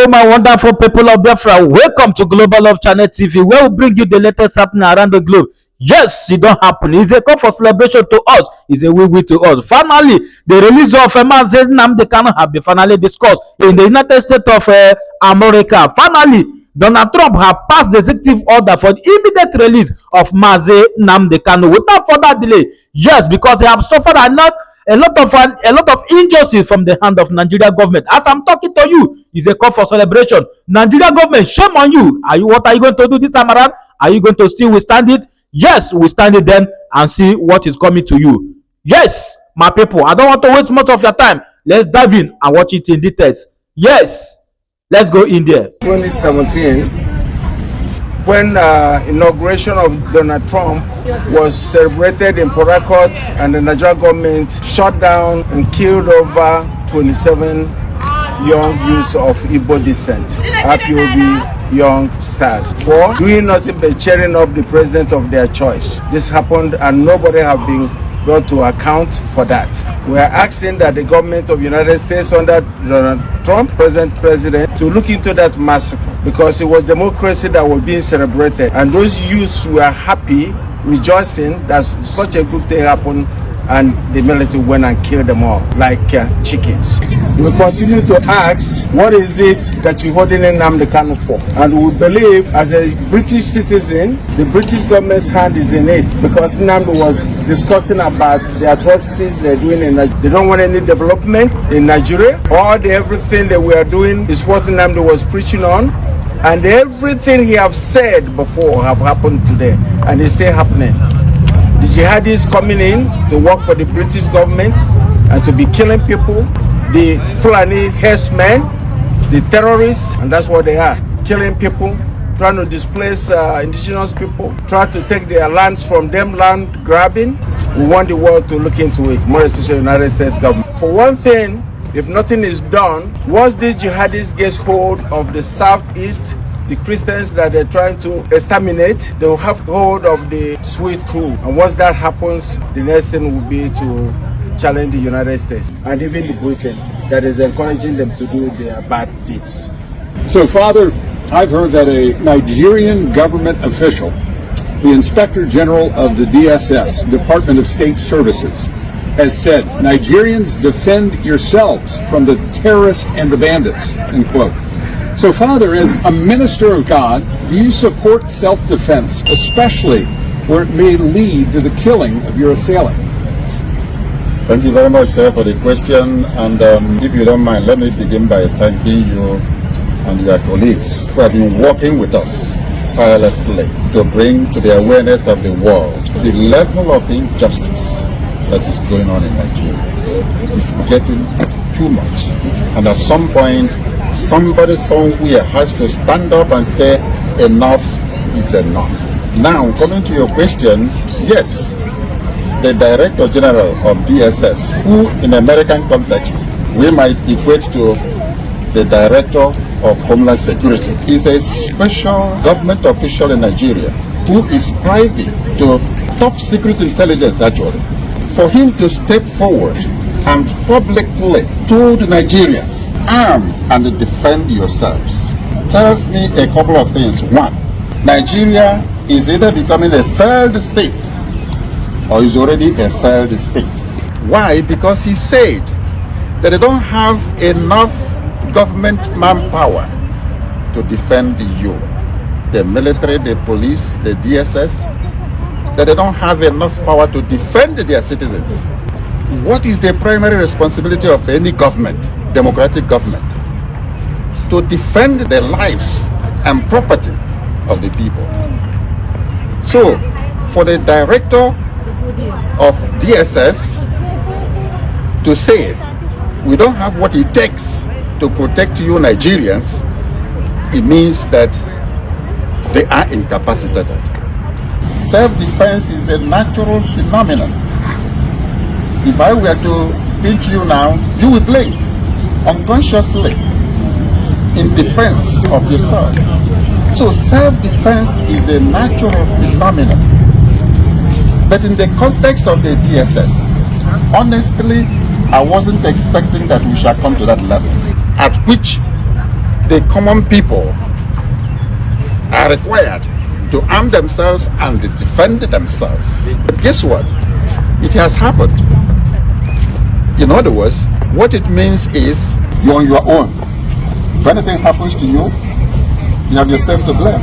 my wonderful people of Biafra. Welcome to Global Love Channel TV, where we bring you the latest happening around the globe. Yes, it don't happen. It's a call for celebration to us. It's a win-win to us. Finally, the release of Mazi Nnamdikanu have been finally discussed in the United States of America. Finally, Donald Trump has passed the executive order for the immediate release of Mazi Nnamdikanu without further delay. Yes, because they have suffered a lot of injustice from the hand of Nigeria government. As I'm talking to you, it's a call for celebration. Nigeria government, shame on you. What are you going to do this time around? Are you going to still withstand it? Yes, we stand it then and see what is coming to you. Yes, my people, I don't want to waste much of your time. Let's dive in and watch it in details. Yes, let's go in there. 2017, when inauguration of Donald Trump was celebrated in Port Harcourt, and the Nigerian government shut down and killed over 27 young youths of Igbo descent, IPOB young stars, for doing nothing but cheering up the president of their choice. This happened and nobody have been brought to account for that. We are asking that the government of the United States under Donald Trump, present president, to look into that massacre, because it was democracy that was being celebrated, and those youths were happy, rejoicing that such a good thing happened, and the military went and killed them all like chickens. We continue to ask, what is it that you're holding Nnamdi Kanu for? And we believe, as a British citizen, the British government's hand is in it, because Nnamdi was discussing about the atrocities they're doing in Nigeria. They don't want any development in Nigeria. Everything that we are doing is what Nnamdi was preaching on, and everything he have said before have happened today, and it's still happening. The jihadis coming in to work for the British government and to be killing people, the Fulani herdsmen, the terrorists, and that's what they are, killing people, trying to displace indigenous people, trying to take their lands from them, land grabbing. We want the world to look into it, more especially the United States government. For one thing, if nothing is done, once these jihadis get hold of the southeast, the Christians that they're trying to exterminate, they will have hold of the sweet crew. And once that happens, the next thing will be to challenge the United States and even the Britain that is encouraging them to do their bad deeds. So, Father, I've heard that a Nigerian government official, the Inspector General of the DSS, Department of State Services, has said, Nigerians, defend yourselves from the terrorists and the bandits, end quote. So, Father, as a minister of God, do you support self-defense, especially where it may lead to the killing of your assailant? Thank you very much, sir, for the question. And if you don't mind, let me begin by thanking you and your colleagues who have been working with us tirelessly to bring to the awareness of the world the level of injustice that is going on in Nigeria. It's getting too much. And at some point, somebody somewhere has to stand up and say enough is enough. Now, coming to your question, yes, the Director General of DSS, who in American context we might equate to the Director of Homeland Security, is a special government official in Nigeria who is privy to top secret intelligence actually. For him to step forward and publicly told Nigerians, arm and defend yourselves, tells me a couple of things. One, Nigeria is either becoming a failed state or is already a failed state. Why? Because he said that they don't have enough government manpower to defend you. The military, the police, the DSS, that they don't have enough power to defend their citizens. What is the primary responsibility of any government, democratic government? To defend the lives and property of the people. So, for the director of DSS to say, we don't have what it takes to protect you Nigerians, it means that they are incapacitated. Self-defense is a natural phenomenon. If I were to pinch you now, you will blink unconsciously in defense of yourself. So self-defense is a natural phenomenon. But in the context of the DSS, honestly, I wasn't expecting that we shall come to that level, at which the common people are required to arm themselves and defend themselves. But guess what? It has happened. In other words, what it means is you're on your own. If anything happens to you, you have yourself to blame.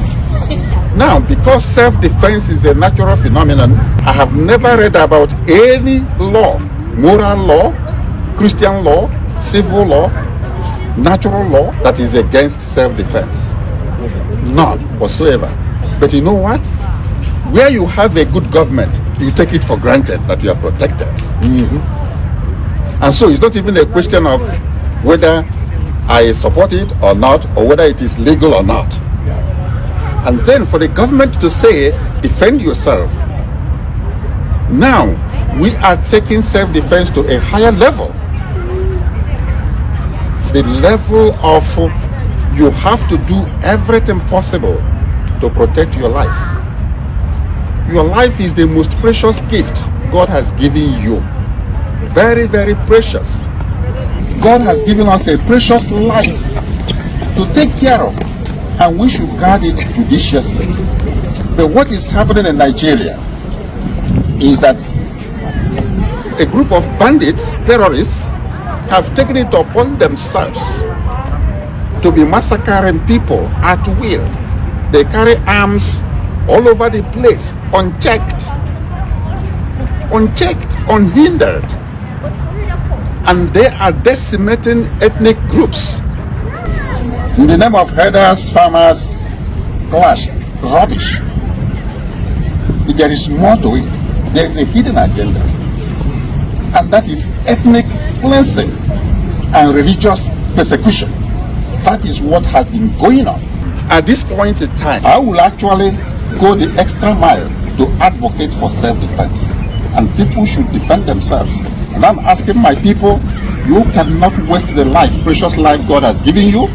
Now, because self-defense is a natural phenomenon, I have never read about any law, moral law, Christian law, civil law, natural law that is against self-defense. None whatsoever. But you know what? Where you have a good government, you take it for granted that you are protected. And so it's not even a question of whether I support it or not, or whether it is legal or not. And then for the government to say, defend yourself. Now, we are taking self-defense to a higher level. The level of you have to do everything possible to protect your life. Your life is the most precious gift God has given you. Very, very precious. God has given us a precious life to take care of, and we should guard it judiciously. But what is happening in Nigeria is that a group of bandits, terrorists, have taken it upon themselves to be massacring people at will. They carry arms all over the place, unchecked, unhindered. And they are decimating ethnic groups. In the name of herders, farmers, clash, rubbish. There is more to it. There is a hidden agenda. And that is ethnic cleansing and religious persecution. That is what has been going on. At this point in time, I will actually go the extra mile to advocate for self-defense. And people should defend themselves. And I'm asking my people, you cannot waste the life, precious life God has given you.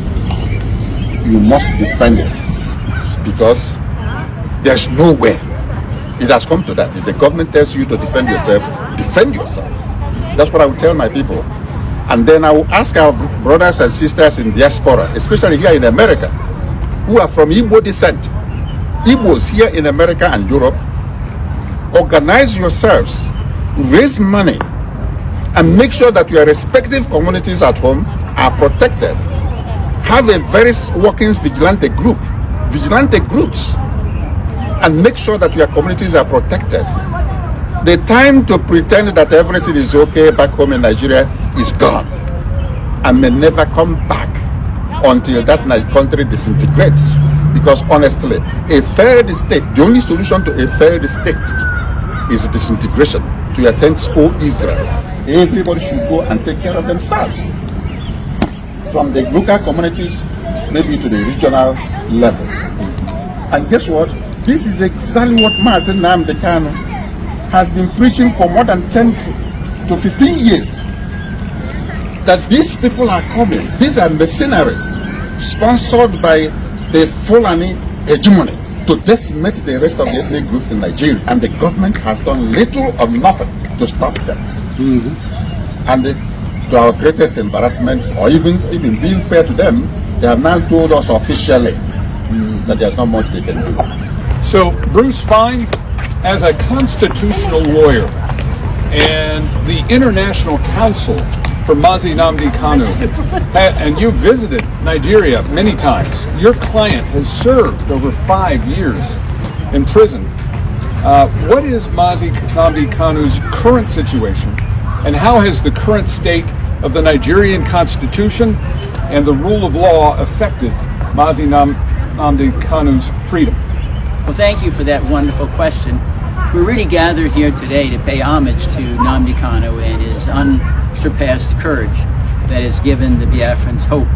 You must defend it. Because there's no way. It has come to that. If the government tells you to defend yourself, defend yourself. That's what I will tell my people. And then I will ask our brothers and sisters in diaspora, especially here in America, who are from Igbo descent, Igbos here in America and Europe, organize yourselves, raise money, and make sure that your respective communities at home are protected. Have a very working vigilante groups, and make sure that your communities are protected. The time to pretend that everything is okay back home in Nigeria is gone and may never come back until that country disintegrates. Because honestly, a failed state, the only solution to a failed state is disintegration. To your tents, O Israel. Everybody should go and take care of themselves. From the local communities, maybe to the regional level. And guess what? This is exactly what Mazi Nnamdikanu has been preaching for more than 10 to 15 years. That these people are coming. These are mercenaries sponsored by the Fulani hegemony to decimate the rest of the ethnic groups in Nigeria. And the government has done little or nothing to stop them. And to our greatest embarrassment, or even being fair to them, they have now told us officially that there's not much they can do. So, Bruce Fine, as a constitutional lawyer and the International Council for Mazi Nnamdikanu, and you visited Nigeria many times. Your client has served over 5 years in prison. What is Mazi Nnamdikanu's current situation, and how has the current state of the Nigerian Constitution and the rule of law affected Mazi Nnamdikanu's freedom? Well, thank you for that wonderful question. We're really gathered here today to pay homage to Nnamdi Kanu and his unsurpassed courage that has given the Biafrans hope,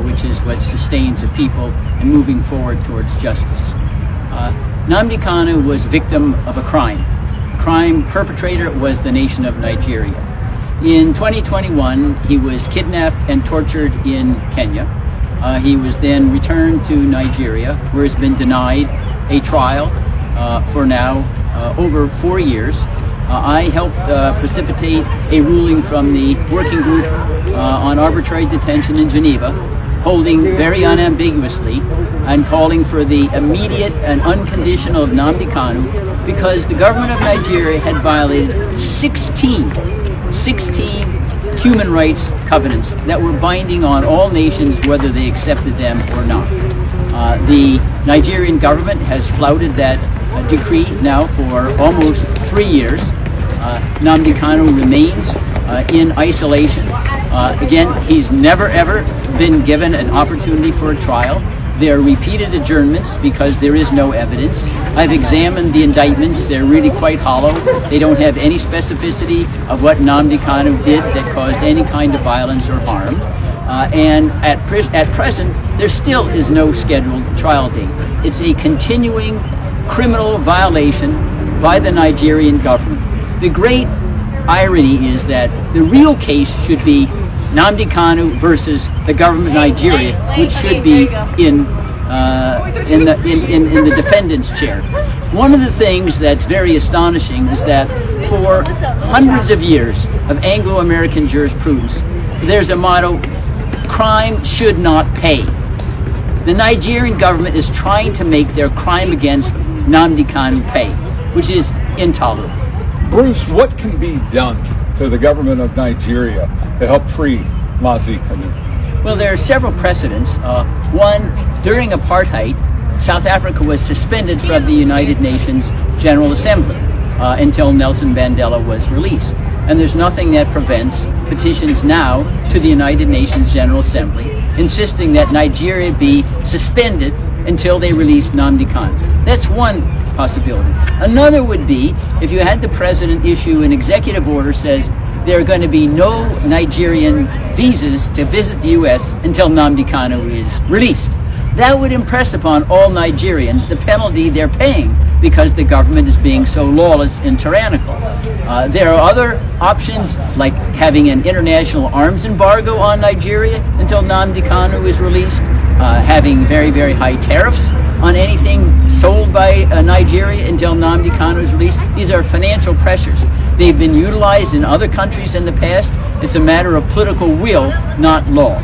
which is what sustains a people and moving forward towards justice. Nnamdi Kanu was victim of a crime. Crime perpetrator was the nation of Nigeria. In 2021, he was kidnapped and tortured in Kenya. He was then returned to Nigeria, where he's been denied a trial for now over 4 years. I helped precipitate a ruling from the working group on arbitrary detention in Geneva holding very unambiguously and calling for the immediate and unconditional Nnamdi Kanu, because the government of Nigeria had violated 16 human rights covenants that were binding on all nations, whether they accepted them or not. The Nigerian government has flouted that decree now for almost 3 years. Nnamdi Kanu remains in isolation. Again, he's never ever been given an opportunity for a trial. There are repeated adjournments because there is no evidence. I've examined the indictments. They're really quite hollow. They don't have any specificity of what Nnamdi Kanu did that caused any kind of violence or harm. And at present, there still is no scheduled trial date. It's a continuing criminal violation by the Nigerian government. The great irony is that the real case should be Nnamdi Kanu versus the government of Nigeria, which should be in the defendant's chair. One of the things that's very astonishing is that for hundreds of years of Anglo-American jurisprudence, there's a motto: crime should not pay. The Nigerian government is trying to make their crime against Nnamdi Kanu pay, which is intolerable. Bruce, what can be done to the government of Nigeria to help free Mazi Kanu? Well, there are several precedents. One, during apartheid, South Africa was suspended from the United Nations General Assembly until Nelson Mandela was released. And there's nothing that prevents petitions now to the United Nations General Assembly insisting that Nigeria be suspended until they release Nnamdi Kanu. That's one possibility. Another would be if you had the president issue an executive order says there are going to be no Nigerian visas to visit the U.S. until Nnamdi Kanu is released. That would impress upon all Nigerians the penalty they're paying because the government is being so lawless and tyrannical. There are other options like having an international arms embargo on Nigeria until Nnamdi Kanu is released, having very, very high tariffs on anything sold by Nigeria until Nnamdi Kanu is released. These are financial pressures. They've been utilized in other countries in the past. It's a matter of political will, not law.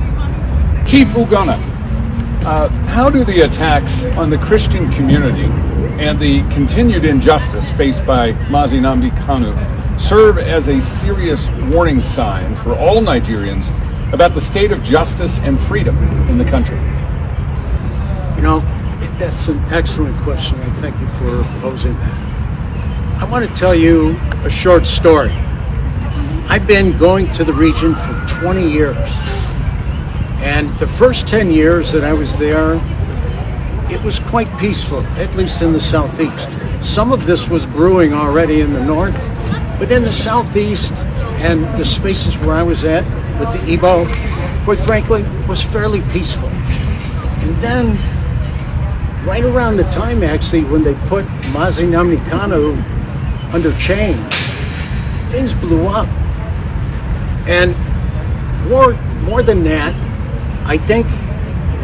Chief Ugonna, how do the attacks on the Christian community and the continued injustice faced by Mazi Nnamdikanu serve as a serious warning sign for all Nigerians about the state of justice and freedom in the country? You know, that's an excellent question, and thank you for posing that. I want to tell you a short story. I've been going to the region for 20 years. And the first 10 years that I was there, it was quite peaceful, at least in the southeast. Some of this was brewing already in the north, but in the southeast and the spaces where I was at with the Igbo, quite frankly, was fairly peaceful. And then, right around the time actually when they put Mazi Nnamdikanu under chains, things blew up. And more than that, I think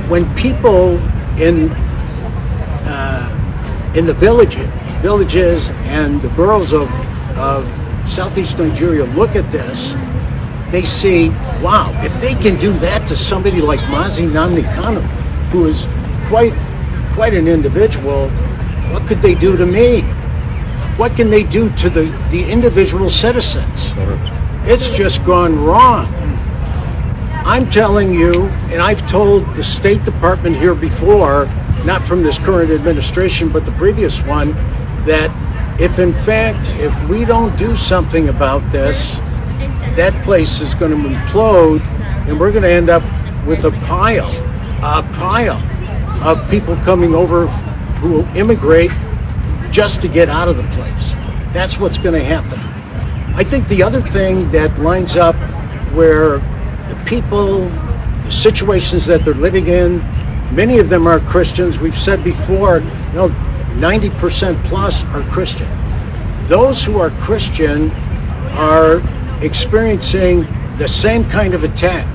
when people in the villages and the boroughs of Southeast Nigeria look at this, they see, wow, if they can do that to somebody like Mazi Nnamdikanu, who is quite an individual, what could they do to me? What can they do to the individual citizens? It's just gone wrong. I'm telling you, and I've told the State Department here before, not from this current administration, but the previous one, that if in fact, if we don't do something about this, that place is going to implode, and we're going to end up with a pile of people coming over who will immigrate just to get out of the place. That's what's going to happen. I think the other thing that lines up where the people, the situations that they're living in, many of them are Christians. We've said before, 90% plus are Christian. Those who are Christian are experiencing the same kind of attack.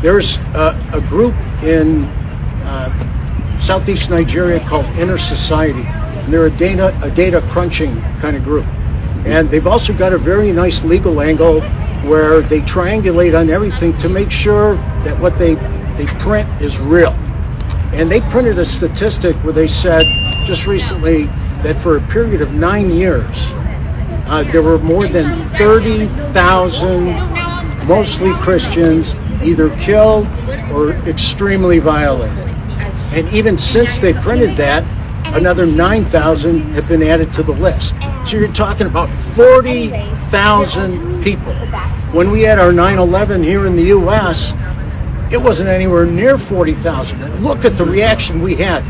There's a group in Southeast Nigeria called Inner Society. And they're a data crunching kind of group. And they've also got a very nice legal angle where they triangulate on everything to make sure that what they they print is real. And they printed a statistic where they said just recently that for a period of 9 years, there were more than 30,000, mostly Christians, either killed or extremely violated. And even since they printed that, another 9,000 have been added to the list. So you're talking about 40,000 people. When we had our 9/11 here in the U.S., it wasn't anywhere near 40,000. And look at the reaction we had.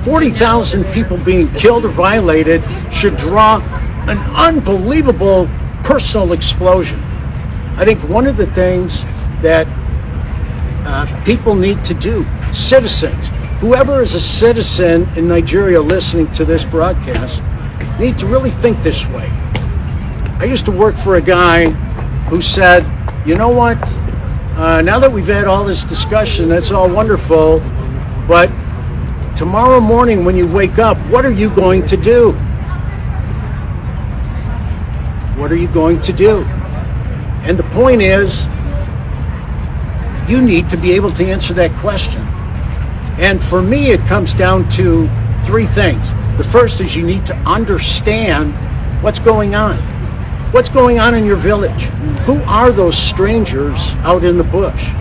40,000 people being killed or violated should draw an unbelievable personal explosion. I think one of the things that people need to do, citizens, whoever is a citizen in Nigeria listening to this broadcast, need to really think this way. I used to work for a guy who said, you know what, now that we've had all this discussion, that's all wonderful, but tomorrow morning when you wake up, what are you going to do? What are you going to do? And the point is, you need to be able to answer that question. And for me, it comes down to three things. The first is you need to understand what's going on. What's going on in your village? Who are those strangers out in the bush?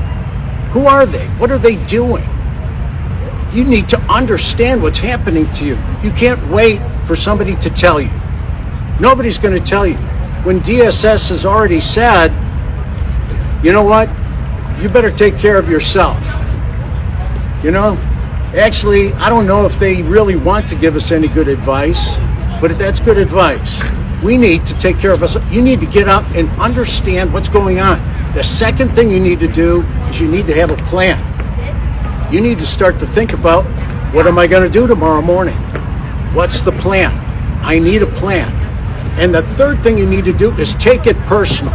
Who are they? What are they doing? You need to understand what's happening to you. You can't wait for somebody to tell you. Nobody's going to tell you. When DSS has already said, you know what? You better take care of yourself. You know? Actually, I don't know if they really want to give us any good advice, but that's good advice. We need to take care of us. You need to get up and understand what's going on. The second thing you need to do is you need to have a plan. You need to start to think about, what am I going to do tomorrow morning? What's the plan? I need a plan. And the third thing you need to do is take it personal.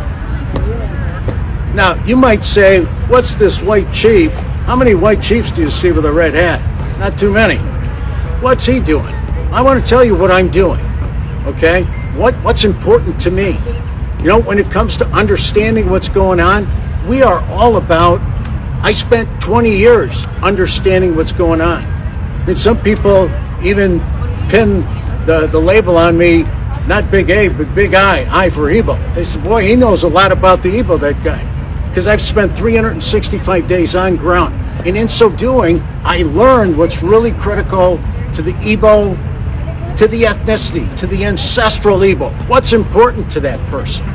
Now, you might say, what's this white chief? How many white chiefs do you see with a red hat? Not too many. What's he doing? I want to tell you what I'm doing, okay? What's important to me? You know, when it comes to understanding what's going on, we are all about, I spent 20 years understanding what's going on. And some people even pin the label on me, not big A, but big I for Igbo. They said, boy, he knows a lot about the Igbo, that guy. Because I've spent 365 days on ground. And in so doing, I learned what's really critical to the Igbo, to the ethnicity, to the ancestral Igbo. What's important to that person?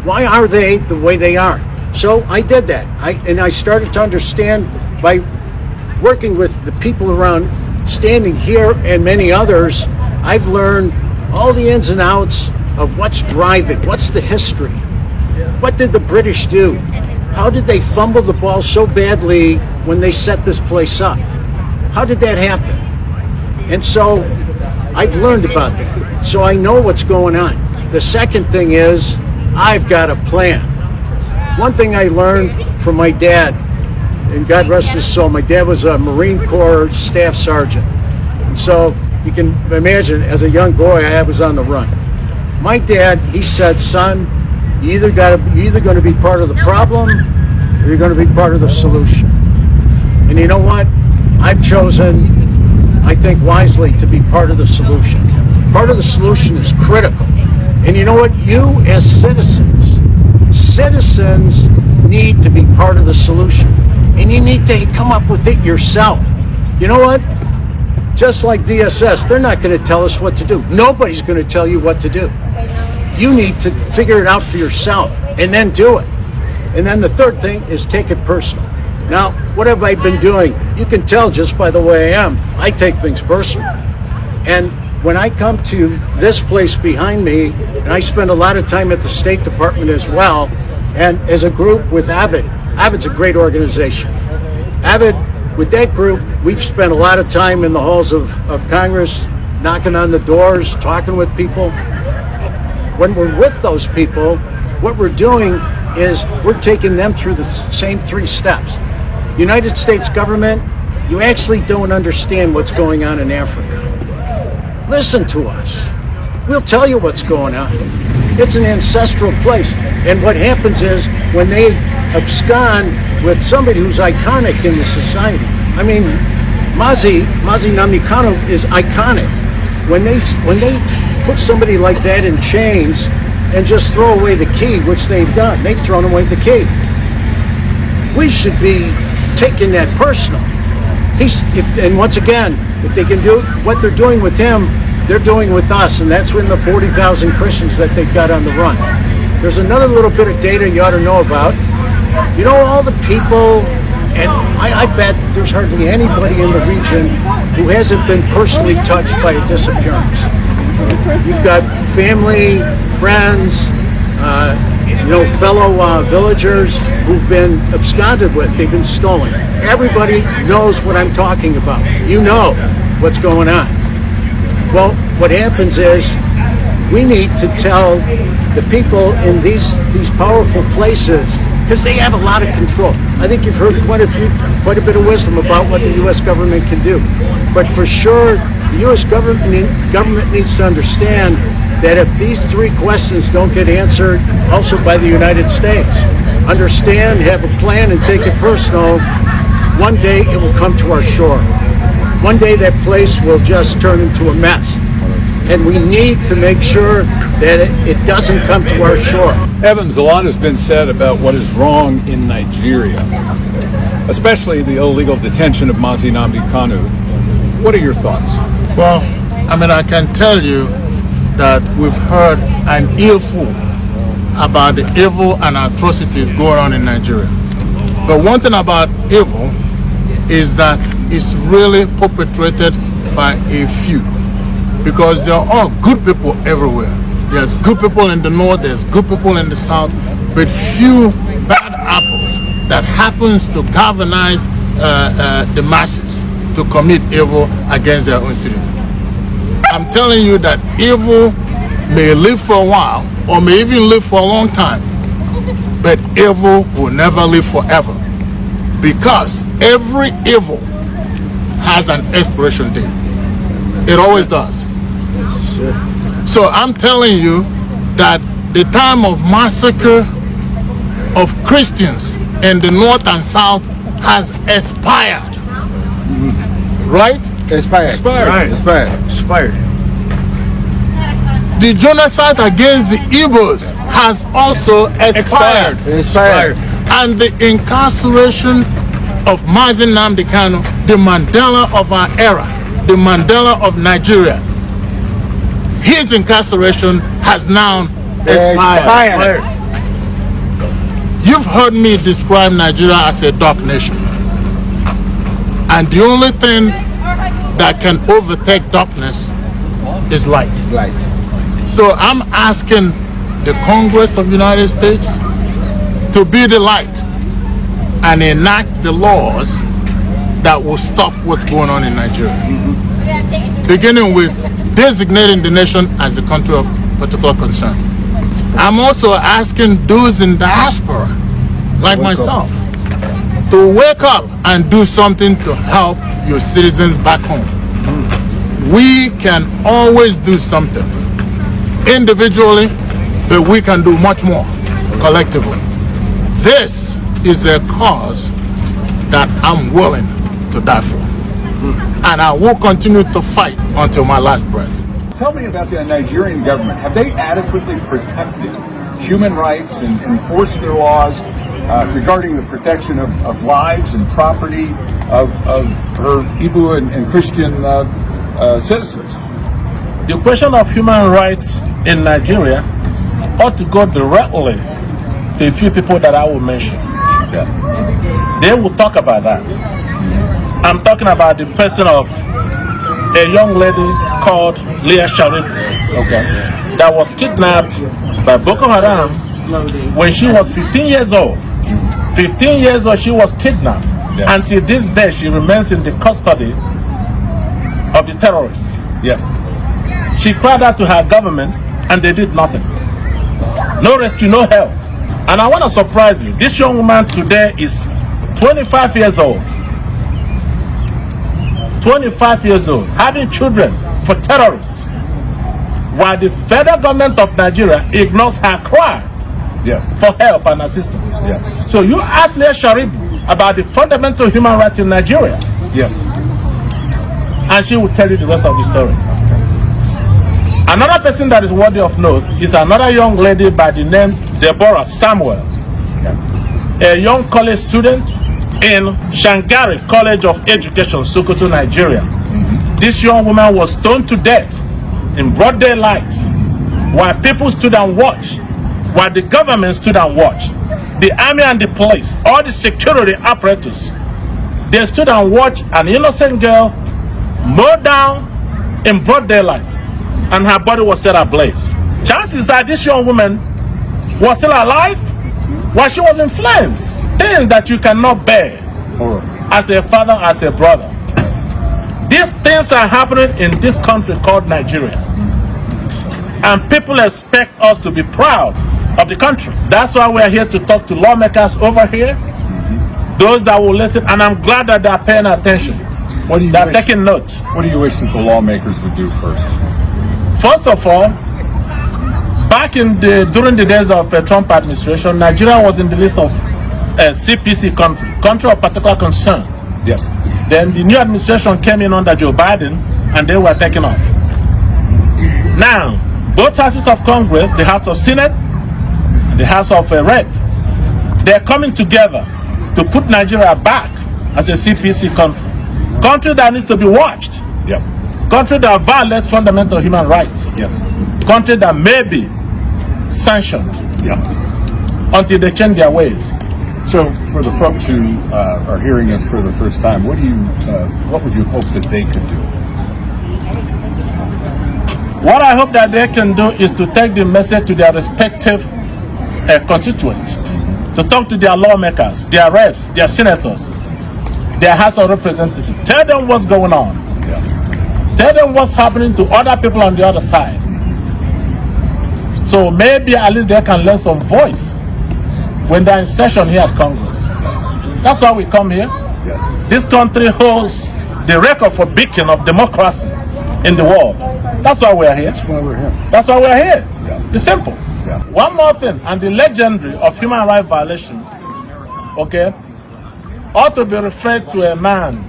Why are they the way they are? So I did that. I started to understand by working with the people around, standing here and many others, I've learned all the ins and outs of what's driving, what's the history. What did the British do? How did they fumble the ball so badly when they set this place up? How did that happen? And so I've learned about that. So I know what's going on. The second thing is I've got a plan. One thing I learned from my dad, and God rest his soul, my dad was a Marine Corps staff sergeant. And so you can imagine, as a young boy, I was on the run. My dad, he said, son, you're either going to be part of the problem or you're going to be part of the solution. And you know what? I've chosen, I think wisely, to be part of the solution. Part of the solution is critical. And you know what? You as citizens need to be part of the solution. And you need to come up with it yourself. You know what? Just like DSS, they're not going to tell us what to do. Nobody's going to tell you what to do. You need to figure it out for yourself and then do it. And then the third thing is take it personal. Now, what have I been doing? You can tell just by the way I am. I take things personal. And when I come to this place behind me, and I spend a lot of time at the State Department as well, and as a group with AVID. AVID's a great organization. AVID, with that group, we've spent a lot of time in the halls of Congress, knocking on the doors, talking with people. When we're with those people, what we're doing is we're taking them through the same three steps. United States government, you actually don't understand what's going on in Africa. Listen to us. We'll tell you what's going on. It's an ancestral place. And what happens is when they abscond with somebody who's iconic in the society. I mean, Mazi Nnamdikanu is iconic. When they put somebody like that in chains and just throw away the key, which they've done, they've thrown away the key. We should be taking that personal. And once again, if they can do what they're doing with him, they're doing with us, and that's when the 40,000 Christians that they've got on the run. There's another little bit of data you ought to know about. You know, all the people, and I bet there's hardly anybody in the region who hasn't been personally touched by a disappearance. You've got family, friends, fellow villagers who've been absconded with. They've been stolen. Everybody knows what I'm talking about. You know what's going on. Well, what happens is we need to tell the people in these powerful places, because they have a lot of control. I think you've heard quite a bit of wisdom about what the U.S. government can do. But for sure, the U.S. government needs to understand that if these three questions don't get answered also by the United States, understand, have a plan, and take it personal, one day it will come to our shore. One day that place will just turn into a mess. And we need to make sure that it doesn't come to our shore. Evans, a lot has been said about what is wrong in Nigeria, especially the illegal detention of Mazi Nnamdikanu. What are your thoughts? Well, I mean, I can tell you that we've heard an earful about the evil and atrocities going on in Nigeria. But one thing about evil is that it's really perpetrated by a few, because there are all good people everywhere. There's good people in the north, there's good people in the south, but few bad apples that happens to galvanize the masses to commit evil against their own citizens. I'm telling you that evil may live for a while or may even live for a long time, but evil will never live forever, because every evil has an expiration date. It always does. So I'm telling you that the time of massacre of Christians in the north and south has expired. Right? Expired. Right. Expired. The genocide against the Igbos has also expired. And the incarceration of Mazi Nnamdikanu, the Mandela of our era, the Mandela of Nigeria, his incarceration has now expired. You've heard me describe Nigeria as a dark nation. And the only thing that can overtake darkness is light. So I'm asking the Congress of the United States to be the light and enact the laws that will stop what's going on in Nigeria. Beginning with designating the nation as a country of particular concern. I'm also asking those in diaspora, like myself, to wake up and do something to help your citizens back home. We can always do something individually, but we can do much more collectively. This is a cause that I'm willing to die for. And I will continue to fight until my last breath. Tell me about the Nigerian government. Have they adequately protected human rights and enforced their laws regarding the protection of lives and property of her Igbo and Christian citizens? The question of human rights in Nigeria ought to go directly to a few people that I will mention. Yeah. They will talk about that. I'm talking about the person of a young lady called Leah Sharif, that was kidnapped by Boko Haram when she was 15 years old. 15 years old, she was kidnapped. Yeah. Until this day, she remains in the custody of the terrorists. Yes. She cried out to her government, and they did nothing. No rescue, no help. And I want to surprise you. This young woman today is 25 years old. 25 years old, having children for terrorists. while the federal government of Nigeria ignores her cry for help and assistance. So you ask Leah Sharif about the fundamental human rights in Nigeria. And she will tell you the rest of the story. Another person that is worthy of note is another young lady by the name Deborah Samuel, a young college student in Shangari College of Education, Sokoto, Nigeria. This young woman was stoned to death in broad daylight while people stood and watched, while the government stood and watched. The army and the police, all the security apparatus, they stood and watched an innocent girl mowed down in broad daylight, and her body was set ablaze. Chances are this young woman was still alive while she was in flames. Things that you cannot bear as a father, as a brother. These things are happening in this country called Nigeria. And people expect us to be proud of the country. That's why we're here to talk to lawmakers over here, those that will listen, and I'm glad that they're paying attention. They're taking note. What do you wish that the lawmakers would do first? First of all, back during the days of the Trump administration, Nigeria was in the list of CPC country of particular concern. Then the new administration came in under Joe Biden, and they were taken off. Now, both houses of Congress, the House of Senate, and the House of Rep, they're coming together to put Nigeria back as a CPC country that needs to be watched. Country that violates fundamental human rights. Country that may be sanctioned until they change their ways. So, for the folks who are hearing this for the first time, what would you hope that they could do? What I hope that they can do is to take the message to their respective constituents, to talk to their lawmakers, their reps, their senators, their House of Representatives. Tell them what's going on. Tell them what's happening to other people on the other side. So maybe at least they can lend some voice when they're in session here at Congress. That's why we come here. This country holds the record for beacon of democracy in the world. That's why we're here. That's why we're here. It's simple. One more thing, and the legendary of human rights violation, ought to be referred to a man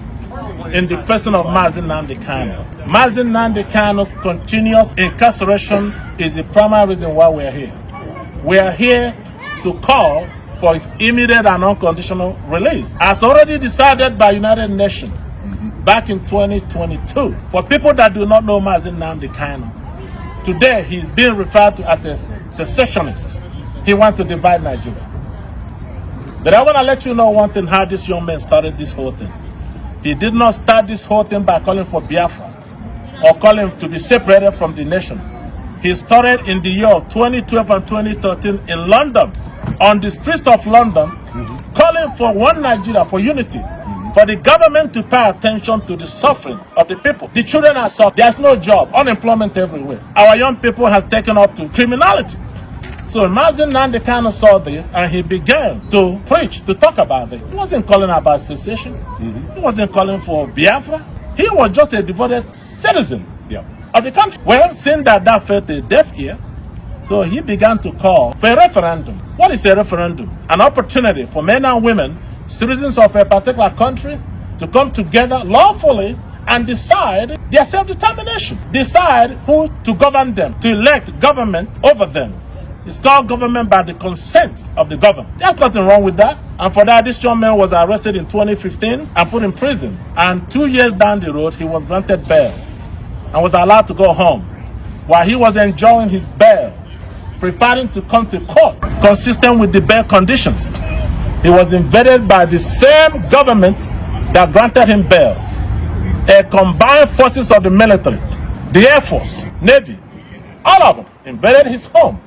in the person of Mazi Nnamdikanu. Mazi Nnamdikanu's continuous incarceration is the primary reason why we're here. We're here to call for his immediate and unconditional release, as already decided by United Nations back in 2022. For people that do not know Mazi Nnamdikanu, today he's being referred to as a secessionist. He wants to divide Nigeria. But I want to let you know one thing, how this young man started this whole thing. He did not start this whole thing by calling for Biafra or calling to be separated from the nation. He started in the year of 2012 and 2013 in London, on the streets of London, calling for one Nigeria, for unity, for the government to pay attention to the suffering of the people. The children are suffering. There's no job, unemployment everywhere. Our young people has taken up to criminality. So Mazi Nnamdikanu saw this and he began to preach, to talk about it. He wasn't calling about secession. He wasn't calling for Biafra. He was just a devoted citizen of the country. Well, seeing that felt a deaf ear, so he began to call for a referendum. What is a referendum? An opportunity for men and women, citizens of a particular country, to come together lawfully and decide their self-determination. Decide who to govern them, to elect government over them. It's called government by the consent of the governed. There's nothing wrong with that. And for that, this young man was arrested in 2015 and put in prison. And 2 years down the road, he was granted bail and was allowed to go home. While he was enjoying his bail, preparing to come to court, consistent with the bail conditions, he was invaded by the same government that granted him bail. A combined forces of the military, the Air Force, Navy, all of them invaded his home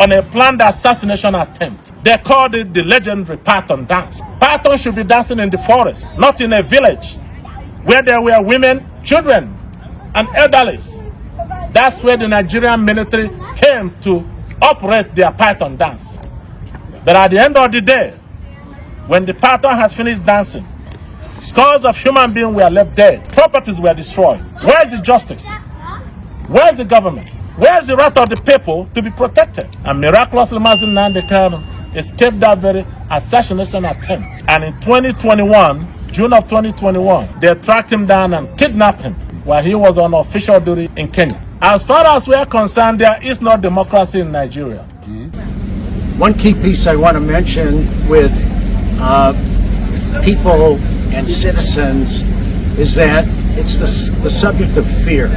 on a planned assassination attempt. They called it the legendary Python dance. Python should be dancing in the forest, not in a village where there were women, children, and elderlies. That's where the Nigerian military came to operate their Python dance. But at the end of the day, when the Python has finished dancing, scores of human beings were left dead, properties were destroyed. Where is the justice? Where is the government? Where's the right of the people to be protected? And miraculously, Mazi Nnamdikanu escaped that very assassination attempt. And in 2021, June of 2021, they tracked him down and kidnapped him while he was on official duty in Kenya. As far as we are concerned, there is no democracy in Nigeria. One key piece I want to mention with people and citizens is that it's the subject of fear.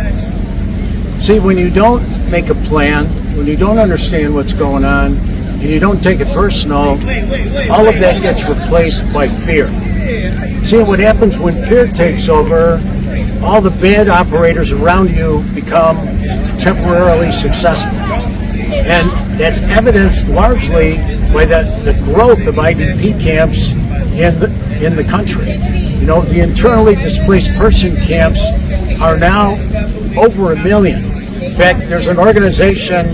See, when you don't make a plan, when you don't understand what's going on, and you don't take it personal, all of that gets replaced by fear. See, what happens when fear takes over, all the bad operators around you become temporarily successful. And that's evidenced largely by the growth of IDP camps in the country. You know, the internally displaced person camps are now over 1 million. In fact, there's an organization,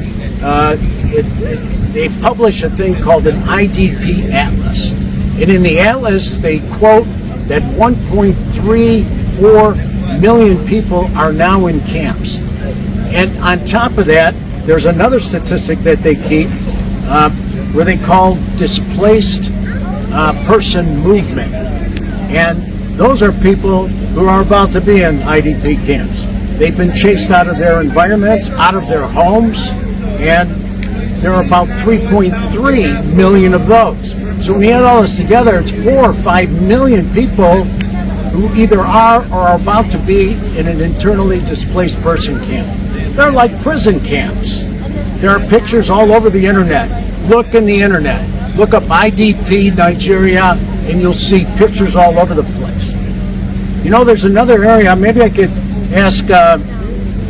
they publish a thing called an IDP Atlas. And in the Atlas, they quote that 1.34 million people are now in camps. And on top of that, there's another statistic that they keep where they call displaced person movement. And those are people who are about to be in IDP camps. They've been chased out of their environments, out of their homes, and there are about 3.3 million of those. So when you add all this together, it's 4 or 5 million people who either are or are about to be in an internally displaced person camp. They're like prison camps. There are pictures all over the internet. Look in the internet. Look up IDP Nigeria, and you'll see pictures all over the place. You know, there's another area, maybe I could ask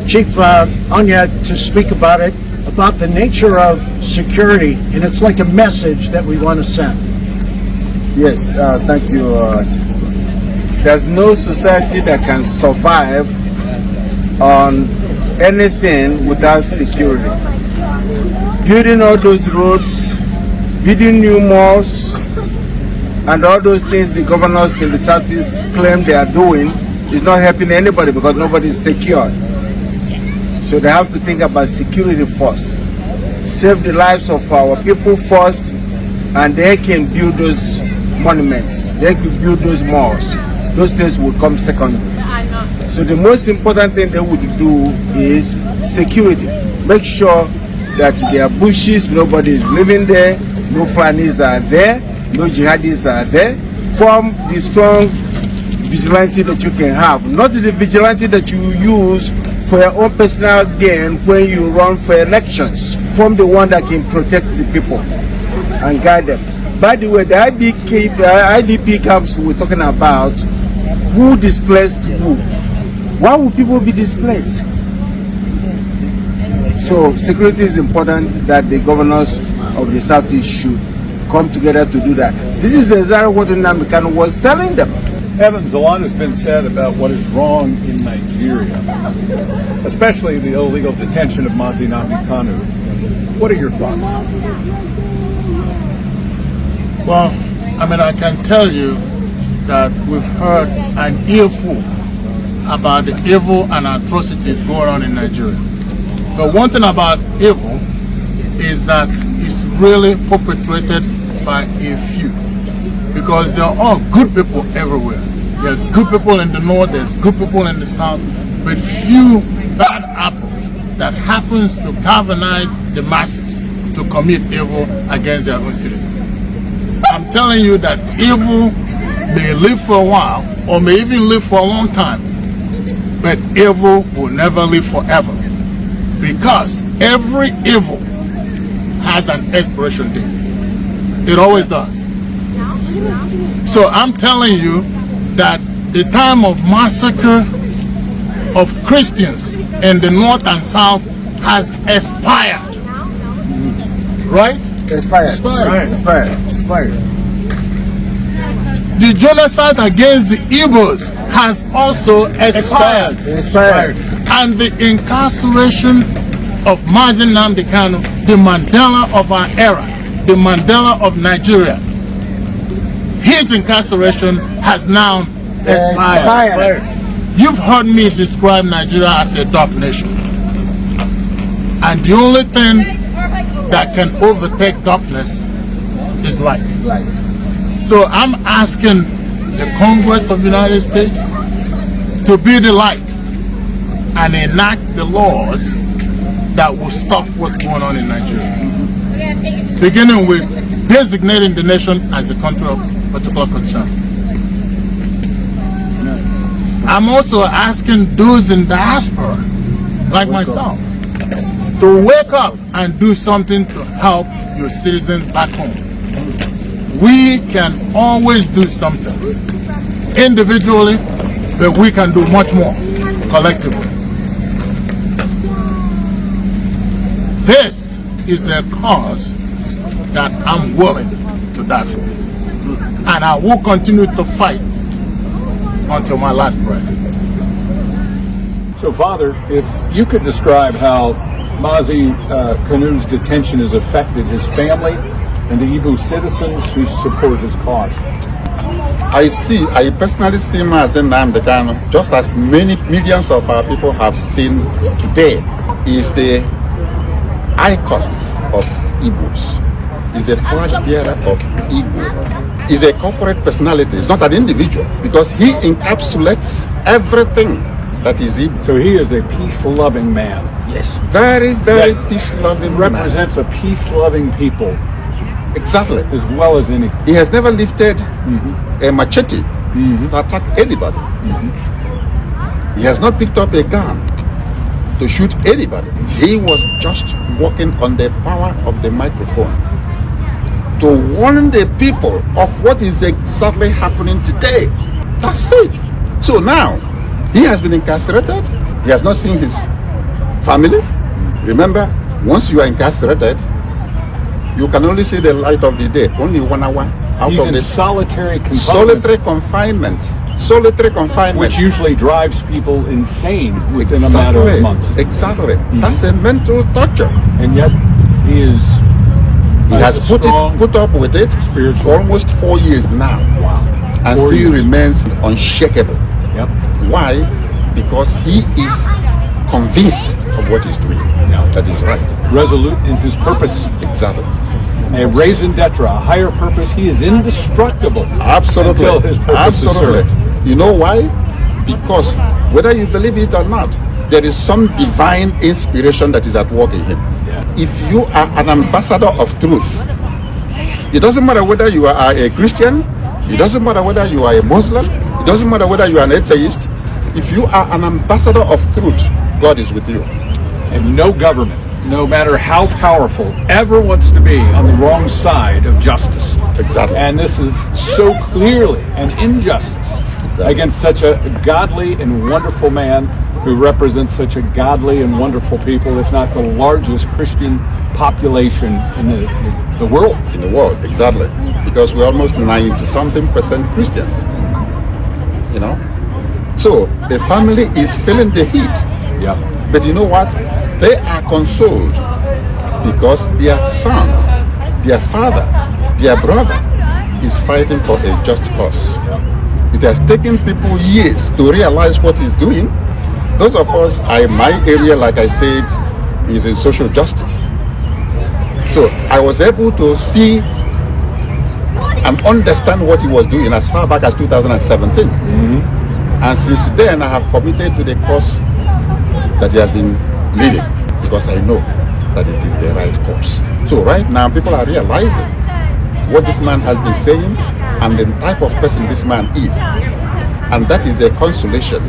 Chief Anya to speak about it, about the nature of security, and it's like a message that we want to send. Yes, thank you. There's no society that can survive on anything without security. Building all those roads, building new malls, and all those things the governors in the Southeast claim they are doing is not helping anybody because nobody is secure. So they have to think about security first. Save the lives of our people first, and they can build those monuments. They can build those malls. Those things will come secondary. So the most important thing they would do is security. Make sure that there are bushes, nobody is living there, no Fulanis are there, no jihadis are there. Form the strong vigilante that you can have, not the vigilante that you use for your own personal gain when you run for elections. Form the one that can protect the people and guide them. By the way, the IDP camps we're talking about, who displaced who? Why would people be displaced? So security is important, that the governors of the Southeast should come together to do that. This is exactly what Nnamdi Kanu was telling them. Evans, a lot has been said about what is wrong in Nigeria, especially the illegal detention of Mazi Nnamdikanu. What are your thoughts? Well, I mean, I can tell you that we've heard an earful about the evil and atrocities going on in Nigeria. But one thing about evil is that it's really perpetrated by a few, because there are all good people everywhere. There's good people in the north, there's good people in the south, but few bad apples that happens to galvanize the masses to commit evil against their own citizens. I'm telling you that evil may live for a while or may even live for a long time, but evil will never live forever, because every evil has an expiration date. It always does. So I'm telling you that the time of massacre of Christians in the north and south has expired. Right? Expired. Right. Expired. The genocide against the Igbos has also expired. And the incarceration of Mazi Nnamdikanu, the Mandela of our era, the Mandela of Nigeria, his incarceration has now expired. You've heard me describe Nigeria as a dark nation. And the only thing that can overtake darkness is light. So I'm asking the Congress of the United States to be the light and enact the laws that will stop what's going on in Nigeria. Beginning with designating the nation as a country of particular concern. I'm also asking those in diaspora, like myself, to wake up and do something to help your citizens back home. We can always do something individually, but we can do much more collectively. This is a cause that I'm willing to die for. And I will continue to fight until my last breath. So, Father, if you could describe how Mazi Kanu's detention has affected his family and the Igbo citizens who support his cause. I personally see Mazi Nnamdikanu, just as many millions of our people have seen today, is the icon of Igbos, is the flag bearer of Igbo, is a corporate personality. It's not an individual, because he encapsulates everything that is Igbo. So he is a peace-loving man. Yes, very, very peace-loving represents man. a peace-loving people. Exactly. As well as any. He has never lifted a machete to attack anybody. He has not picked up a gun to shoot anybody. He was just working on the power of the microphone to warn the people of what is exactly happening today. That's it. So now, he has been incarcerated. He has not seen his family. Remember, once you are incarcerated, you can only see the light of the day, only 1 hour out He's of in the solitary confinement. Solitary confinement. Which usually drives people insane within a matter of months. Exactly. That's a mental torture. And yet he has put up with it for almost 4 years now. Wow. And still remains unshakable. Yep. Why? Because he is convinced of what he's doing. That is right. Resolute in his purpose. Exactly. A raison d'etre, a higher purpose. He is indestructible. Absolutely. Until his purpose is served. You know why? Because whether you believe it or not, there is some divine inspiration that is at work in him. Yeah. If you are an ambassador of truth, it doesn't matter whether you are a Christian, it doesn't matter whether you are a Muslim, it doesn't matter whether you are an atheist. If you are an ambassador of truth, God is with you. And no government, no matter how powerful, ever wants to be on the wrong side of justice. Exactly. And this is so clearly an injustice against such a godly and wonderful man who represents such a godly and wonderful people, if not the largest Christian population in the world. In the world, exactly. Because we're almost 90-something% Christians. You know? So the family is feeling the heat. Yeah. But you know what? They are consoled because their son, their father, their brother is fighting for a just cause. It has taken people years to realize what he's doing. Those of us, my area, like I said, is in social justice. So I was able to see and understand what he was doing as far back as 2017. And since then, I have committed to the cause that he has been leading, because I know that it is the right course. So right now, people are realizing what this man has been saying and the type of person this man is. And that is a consolation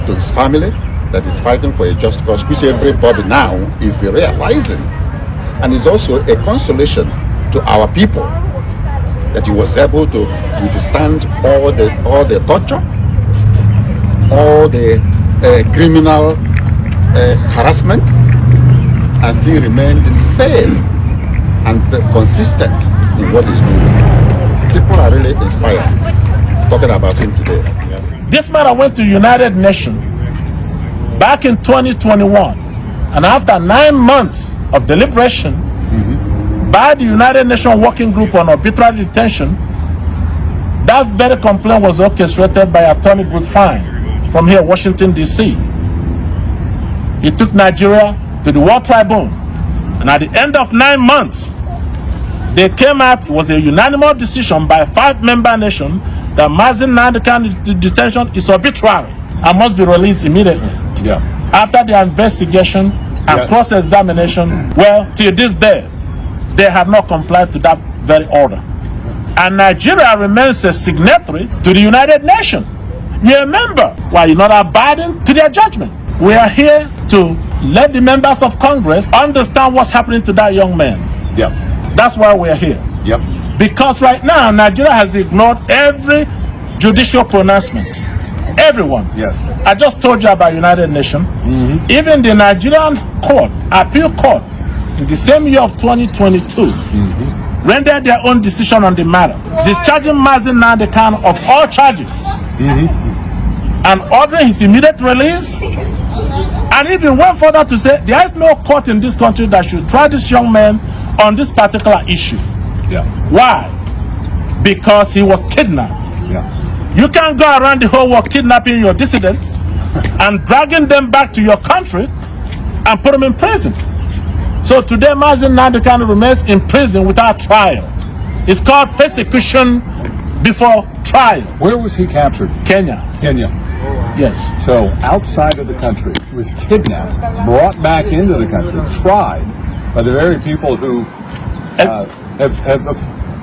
to his family that is fighting for a just cause, which everybody now is realizing. And it's also a consolation to our people that he was able to withstand all the torture, all the criminal harassment, and still remain the same and consistent in what he's doing. People are really inspired talking about him today. This matter went to United Nations back in 2021, and after 9 months of deliberation by the United Nations Working Group on Arbitrary Detention, that very complaint was orchestrated by Attorney Bruce Fine from here, Washington, D.C. It took Nigeria to the World Tribune. And at the end of 9 months, they came out, it was a unanimous decision by 5-member nation that Mazi Nnamdikanu's detention is arbitrary and must be released immediately. Yeah. After the investigation and cross-examination, well, till this day, they have not complied to that very order. And Nigeria remains a signatory to the United Nations. You remember, why you're not abiding to their judgment. We are here to let the members of Congress understand what's happening to that young man. Yep. That's why we're here. Yep. Because right now, Nigeria has ignored every judicial pronouncement. Everyone. Yes. I just told you about United Nations. Even the Nigerian court, appeal court, in the same year of 2022, rendered their own decision on the matter, discharging Mazi Nnamdikanu of all charges, and ordering his immediate release, and even went further to say there is no court in this country that should try this young man on this particular issue. Yeah. Why? Because he was kidnapped. Yeah. You can't go around the whole world kidnapping your dissidents and dragging them back to your country and put them in prison. So today, Mazi Nnamdikanu remains in prison without trial. It's called persecution before trial. Where was he captured? Kenya. Kenya. Yes. So outside of the country, he was kidnapped, brought back into the country, tried by the very people who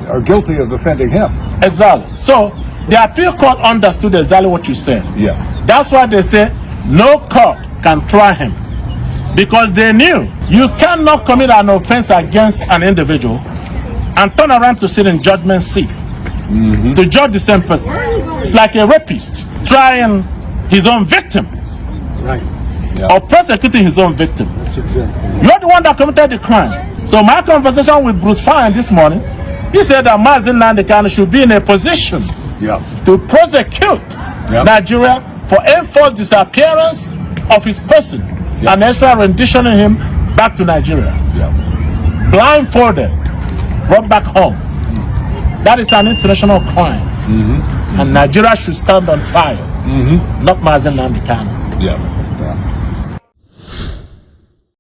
are guilty of offending him. Exactly. So the appeal court understood exactly what you said. Yeah. That's why they say no court can try him. Because they knew you cannot commit an offense against an individual and turn around to sit in judgment seat to judge the same person. It's like a rapist trying his own victim, Right. or prosecuting his own victim. That's exactly. You're the one that committed the crime. So my conversation with Bruce Fine this morning, he said that Mazi Nnamdikanu should be in a position to prosecute Nigeria for enforced disappearance of his person and extra renditioning him back to Nigeria. Blindfolded, brought back home. That is an international crime. And Nigeria should stand on trial, not Mazi Nnamdikanu. Yeah.